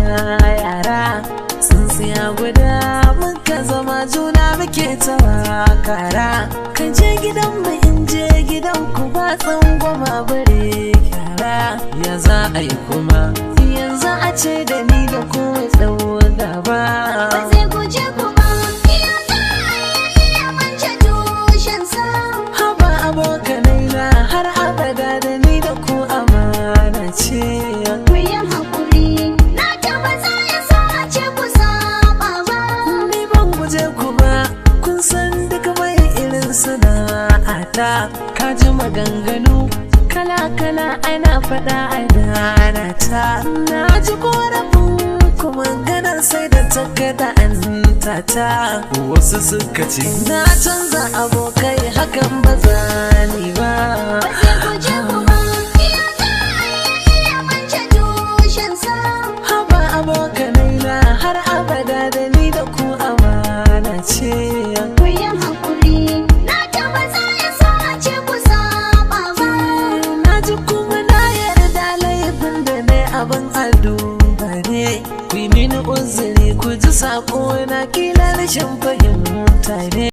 yara sun siya guda muka zama juna muke tawakara kan je gidan mu in je gidan ku ba tsangwama bare yara ya za a yi kuma yanzu a ce da ni da ku tsawo gaba ba zai guje ku ba ya za a yi ya mance tushensa haba abokanai na har abada da ni da ku amana ce ku yi haƙuri na tabbata ya sa a ce ku saba ba ni ban guje ku ba kun san duka mai irin sana'ata ka ji maganganu kala-kala ana faɗa a danata na ji korafin kuma ganar sai da takada an tata wasu suka ce na canza abokai hakan ba za ni ba ba zai guje ku ba ya za a yi ya mance tushensa haba abokanai na har abada da ni da ku amana ce ku yi haƙuri na tabbata ya sa a ce ku saba ba na ji kuma na yarda laifin da ne abin ado bare ku yi mini uzuri ku ji sako na kila rashin fahimta ne